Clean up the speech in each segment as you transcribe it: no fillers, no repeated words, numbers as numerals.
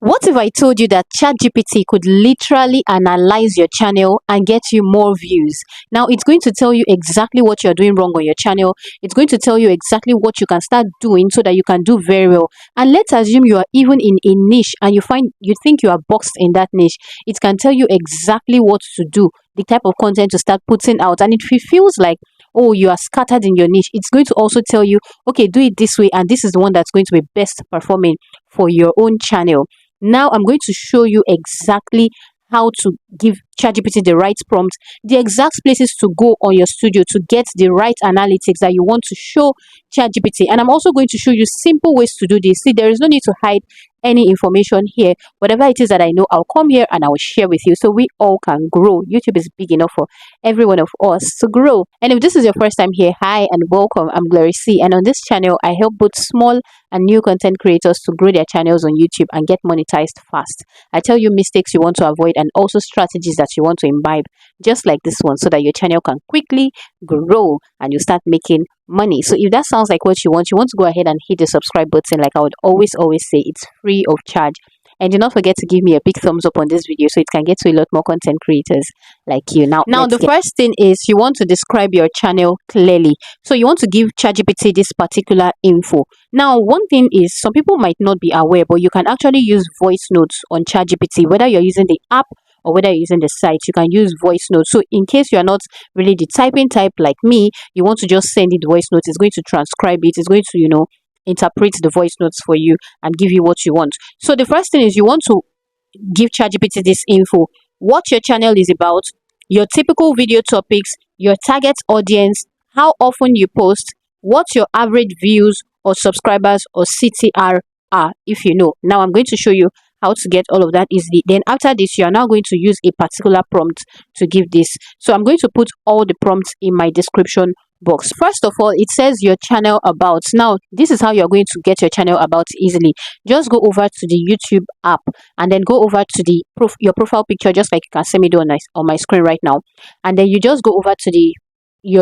What if I told you that ChatGPT could literally analyze your channel and get you more views? Now, it's going to tell you exactly what you're doing wrong on your channel. It's going to tell you exactly what you can start doing so that you can do very well. And let's assume you are even in a niche and you think you are boxed in that niche. It can tell you exactly what to do, the type of content to start putting out. And if it feels like, oh, you are scattered in your niche, it's going to also tell you, okay, do it this way, and this is the one that's going to be best performing for your own channel. Now I'm going to show you exactly how to give ChatGPT the right prompt, the exact places to go on your studio to get the right analytics that you want to show ChatGPT. And I'm also going to show you simple ways to do this. See, there is no need to hide any information here. Whatever it is that I know, I'll come here and I will share with you so we all can grow. YouTube is big enough for every one of us to grow. And if this is your first time here, hi and welcome. I'm Glory C, and on this channel I help both small and new content creators to grow their channels on YouTube and get monetized fast. I tell you mistakes you want to avoid and also strategies that you want to imbibe, just like this one, so that your channel can quickly grow and you start making money. So if that sounds like what you want to go ahead and hit the subscribe button. Like I would always say, it's free of charge. And do not forget to give me a big thumbs up on this video so it can get to a lot more content creators like you. Now the first thing is you want to describe your channel clearly. So you want to give ChatGPT this particular info. Now, one thing is some people might not be aware, but you can actually use voice notes on ChatGPT, whether you're using the app or whether you're using the site. You can use voice notes. So in case you're not really the typing type like me, you want to just send it voice notes. It's going to transcribe it. It's going to, interpret the voice notes for you and give you what you want. So the first thing is you want to give ChatGPT this info: what your channel is about, your typical video topics, your target audience, how often you post, what your average views or subscribers or CTR are, if you know. Now I'm going to show you how to get all of that easily. Then after this, you are now going to use a particular prompt to give this. So I'm going to put all the prompts in my description box. First of all, it says your channel about. Now this is how you're going to get your channel about easily. Just go over to the YouTube app and then go over to the your profile picture, just like you can see me do on my screen right now. And then you just go over to the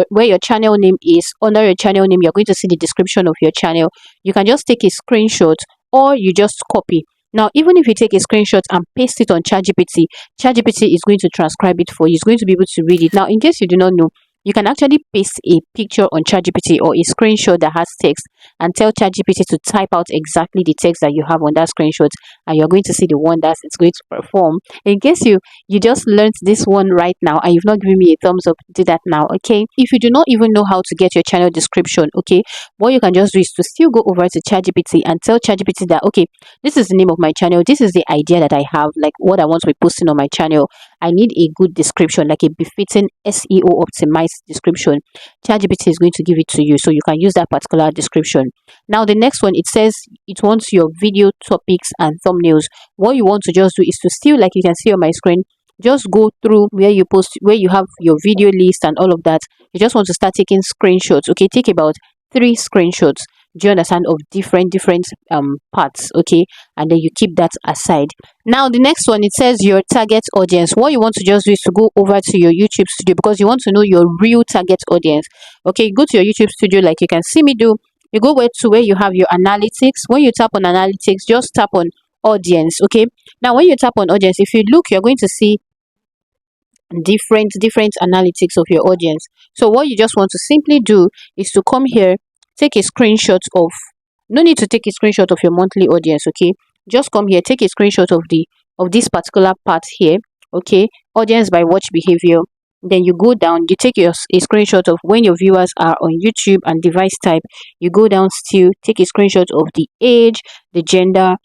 where your channel name is. Under your channel name, you're going to see the description of your channel. You can just take a screenshot or you just copy. Now, even if you take a screenshot and paste it on ChatGPT, ChatGPT is going to transcribe it for you. It's going to be able to read it. Now, in case you do not know, you can actually paste a picture on ChatGPT or a screenshot that has text and tell ChatGPT to type out exactly the text that you have on that screenshot, and you're going to see the wonders it's going to perform. In case you just learned this one right now and you've not given me a thumbs up, do that now, okay? If you do not even know how to get your channel description, okay, what you can just do is to still go over to ChatGPT and tell ChatGPT that, okay, this is the name of my channel, this is the idea that I have, like what I want to be posting on my channel. I need a good description, like a befitting SEO optimized description. ChatGPT is going to give it to you, so you can use that particular description. Now the next one, it says it wants your video topics and thumbnails. What you want to just do is to still, like you can see on my screen, just go through where you have your video list and all of that. You just want to start taking screenshots. Okay, take about 3 screenshots, do you understand, of different parts, okay, and then you keep that aside. Now the next one, it says your target audience. What you want to just do is to go over to your YouTube studio, because you want to know your real target audience. Okay, go to your YouTube studio like you can see me do. You go to where you have your analytics. When you tap on analytics, just tap on audience. Okay, now when you tap on audience, if you look, you're going to see different analytics of your audience. So what you just want to simply do is to come here, take a screenshot of, no need to take a screenshot of your monthly audience, okay, just come here, take a screenshot of this particular part here, okay, audience by watch behavior. Then you go down, you take a screenshot of when your viewers are on YouTube and device type. You go down, still take a screenshot of the age, the gender.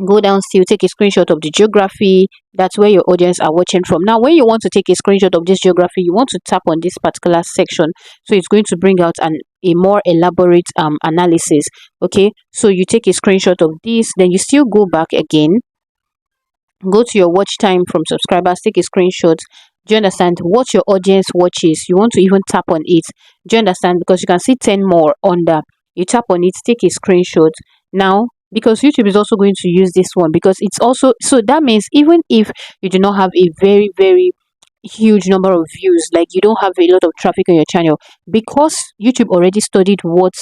Go down, still take a screenshot of the geography. That's where your audience are watching from. Now when you want to take a screenshot of this geography, you want to tap on this particular section, so it's going to bring out a more elaborate analysis. Okay, so you take a screenshot of this, then you still go back again, go to your watch time from subscribers, take a screenshot. Do you understand what your audience watches? You want to even tap on it. Do you understand? Because you can see 10 more under. You tap on it, take a screenshot. Now because YouTube is also going to use this one, because it's also, so that means even if you do not have a very huge number of views, like you don't have a lot of traffic on your channel, because YouTube already studied what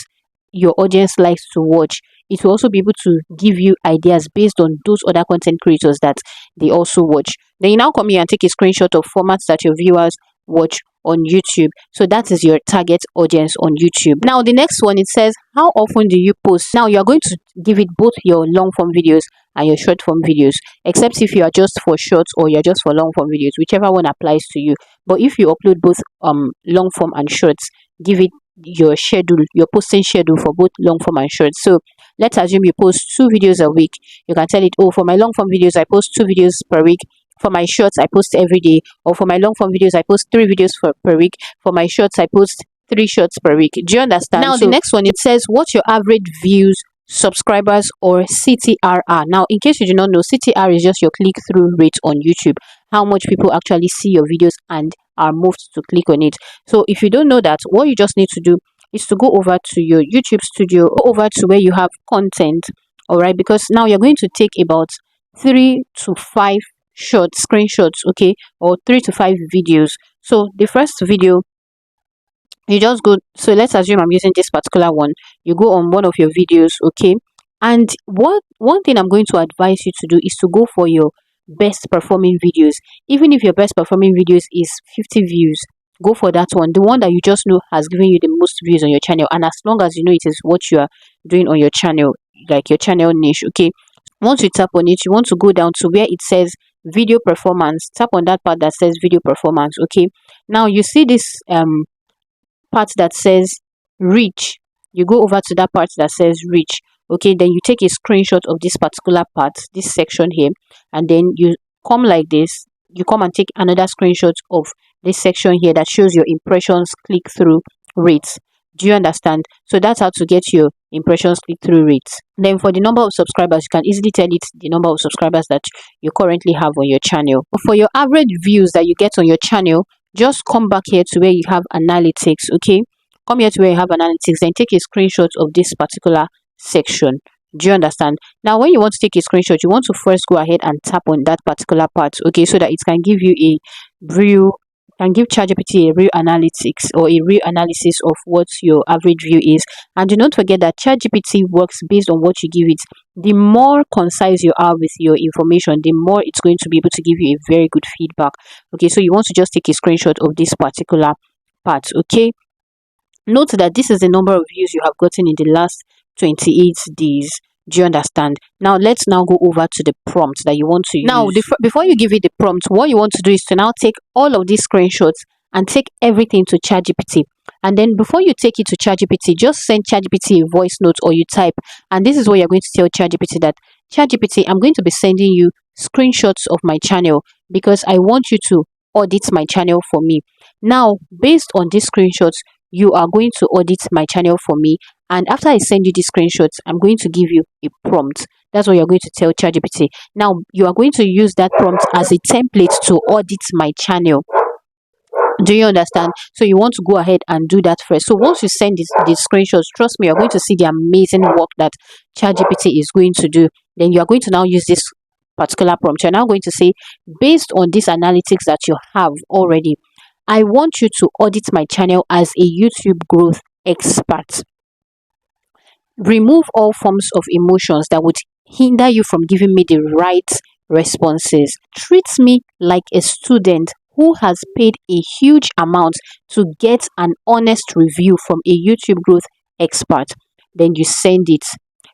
your audience likes to watch, it will also be able to give you ideas based on those other content creators that they also watch. Then you now come here and take a screenshot of formats that your viewers watch on YouTube. So that is your target audience on YouTube. Now the next one, it says, how often do you post? Now you are going to give it both your long form videos and your short form videos, except if you are just for shorts or you're just for long form videos, whichever one applies to you. But if you upload both long form and shorts, give it your schedule, your posting schedule for both long form and shorts. So let's assume you post 2 videos a week. You can tell it, oh, for my long form videos I post 2 videos per week. For my shorts I post every day. Or for my long form videos I post 3 videos per week. For my shorts I post 3 shorts per week. Do you understand? Now the next one, it says, what's your average views, subscribers, or CTR? Now in case you do not know, CTR is just your click-through rate on YouTube, how much people actually see your videos and are moved to click on it. So if you don't know that, what you just need to do is to go over to your YouTube studio, go over to where you have content, all right, because now you're going to take about 3 to 5 short screenshots, okay, or 3 to 5 videos. So the first video, you just go, so let's assume I'm using this particular one. You go on one of your videos, okay, and one thing I'm going to advise you to do is to go for your best performing videos. Even if your best performing videos is 50 views, go for that one, the one that you just know has given you the most views on your channel, and as long as you know it is what you are doing on your channel, like your channel niche, okay. Once you tap on it, you want to go down to where it says video performance. Tap on that part that says video performance, okay. Now you see this part that says reach. You go over to that part that says reach, okay. Then you take a screenshot of this particular part, this section here, and then you come like this. You come and take another screenshot of this section here that shows your impressions click-through rates. Do you understand? So that's how to get your impressions click-through rates. Then for the number of subscribers, you can easily tell it the number of subscribers that you currently have on your channel. For your average views that you get on your channel, just come back here to where you have analytics, okay. Come here to where you have analytics, then take a screenshot of this particular section. Do you understand? Now when you want to take a screenshot, you want to first go ahead and tap on that particular part, okay, so that it can give you a real, can give ChatGPT a real analytics or a real analysis of what your average view is. And do not forget that ChatGPT works based on what you give it. The more concise you are with your information, the more it's going to be able to give you a very good feedback, okay. So you want to just take a screenshot of this particular part, okay. Note that this is the number of views you have gotten in the last 28 days. Do you understand? Now let's now go over to the prompt that you want to use. Now before you give it the prompt, what you want to do is to now take all of these screenshots and take everything to ChatGPT. And then before you take it to ChatGPT, just send ChatGPT a voice note, or you type, and this is what you're going to tell ChatGPT, that ChatGPT, I'm going to be sending you screenshots of my channel because I want you to audit my channel for me. Now based on these screenshots, you are going to audit my channel for me, and after I send you these screenshots, I'm going to give you a prompt. That's what you're going to tell ChatGPT. Now you are going to use that prompt as a template to audit my channel. Do you understand? So you want to go ahead and do that first. So once you send these screenshots, trust me, you're going to see the amazing work that ChatGPT is going to do. Then you are going to now use this particular prompt. You're now going to say, based on this analytics that you have already, I want you to audit my channel as a YouTube growth expert. Remove all forms of emotions that would hinder you from giving me the right responses. Treat me like a student who has paid a huge amount to get an honest review from a YouTube growth expert. Then you send it.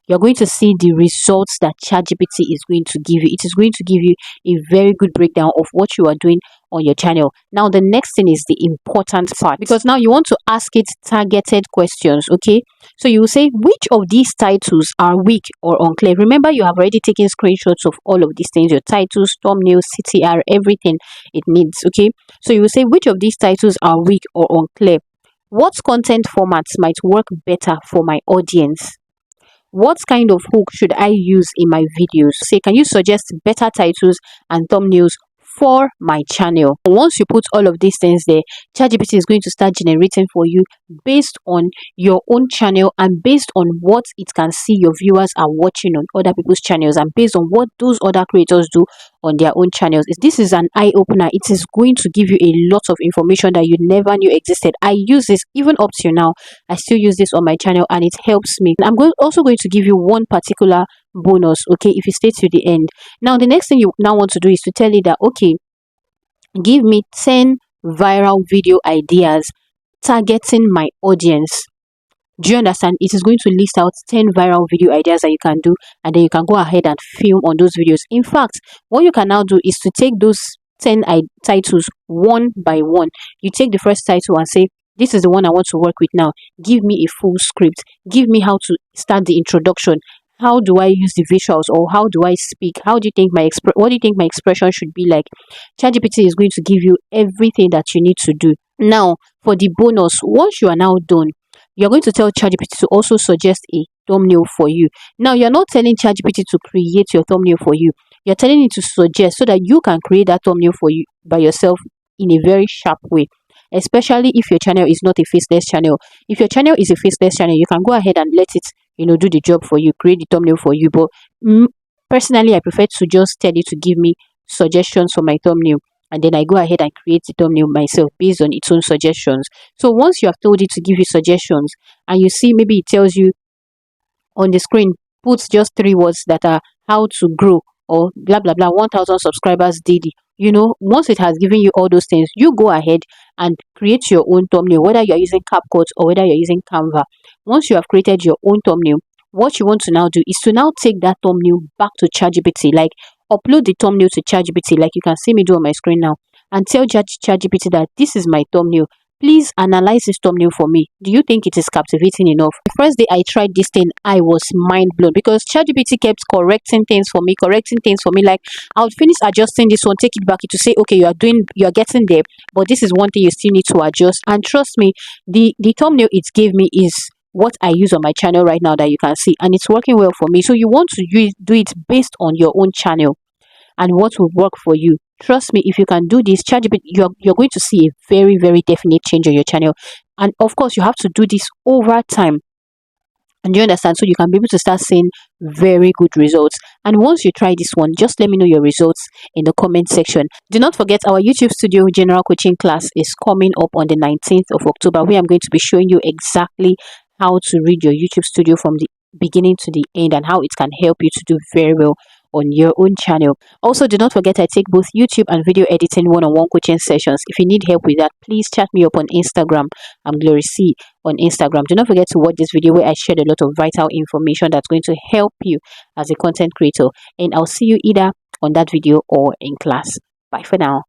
You're going to see the results that ChatGPT is going to give you. It is going to give you a very good breakdown of what you are doing on your channel. Now the next thing is the important part, because now you want to ask it targeted questions, okay. So you will say, which of these titles are weak or unclear? Remember, you have already taken screenshots of all of these things, your titles, thumbnails, CTR, everything it needs, okay. So you will say, which of these titles are weak or unclear? What content formats might work better for my audience? What kind of hook should I use in my videos? Say, can you suggest better titles and thumbnails for my channel? Once you put all of these things there, ChatGPT is going to start generating for you based on your own channel and based on what it can see your viewers are watching on other people's channels and based on what those other creators do on their own channels. This is an eye-opener. It is going to give you a lot of information that you never knew existed. I use this even up to now. I still use this on my channel and it helps me. I'm also going to give you one particular bonus, okay, if you stay to the end. Now the next thing you now want to do is to tell it that, okay, give me 10 viral video ideas targeting my audience. Do you understand? It is going to list out 10 viral video ideas that you can do, and then you can go ahead and film on those videos. In fact, what you can now do is to take those 10 titles one by one. You take the first title and say, this is the one I want to work with now. Give me a full script. Give me how to start the introduction. How do I use the visuals, or how do I speak? How do you think what do you think my expression should be like? ChatGPT is going to give you everything that you need to do. Now, for the bonus, once you are now done, you're going to tell ChatGPT to also suggest a thumbnail for you. Now, you're not telling ChatGPT to create your thumbnail for you. You're telling it to suggest so that you can create that thumbnail for you by yourself in a very sharp way. Especially if your channel is not a faceless channel. If your channel is a faceless channel, you can go ahead and let it, do the job for you, create the thumbnail for you. But personally, I prefer to just tell it to give me suggestions for my thumbnail, and then I go ahead and create the thumbnail myself based on its own suggestions. So once you have told it to give you suggestions, and you see maybe it tells you on the screen, put just 3 words that are how to grow or blah blah blah 1,000 subscribers daily. Once it has given you all those things, you go ahead and create your own thumbnail, whether you're using CapCut or whether you're using Canva. Once you have created your own thumbnail, what you want to now do is to now take that thumbnail back to ChatGPT, like upload the thumbnail to ChatGPT, like you can see me do on my screen now, and tell ChatGPT that this is my thumbnail. Please analyze this thumbnail for me. Do you think it is captivating enough? The first day I tried this thing, I was mind blown because ChatGPT kept correcting things for me. Like, I would finish adjusting this one, take it back to say, okay, you're getting there, but this is one thing you still need to adjust. And trust me, the thumbnail it gave me is what I use on my channel right now that you can see, and it's working well for me. So you want to do it based on your own channel and what will work for you. Trust me, if you can do this, ChatGPT, you're going to see a very, very definite change on your channel. And of course, you have to do this over time. And you understand? So you can be able to start seeing very good results. And once you try this one, just let me know your results in the comment section. Do not forget, our YouTube Studio General Coaching class is coming up on the 19th of October, where I'm going to be showing you exactly how to read your YouTube Studio from the beginning to the end and how it can help you to do very well on your own channel. Also, do not forget, I take both YouTube and video editing one-on-one coaching sessions. If you need help with that, please chat me up on Instagram. I'm Glory C on Instagram. Do not forget to watch this video where I shared a lot of vital information that's going to help you as a content creator. And I'll see you either on that video or in class. Bye for now.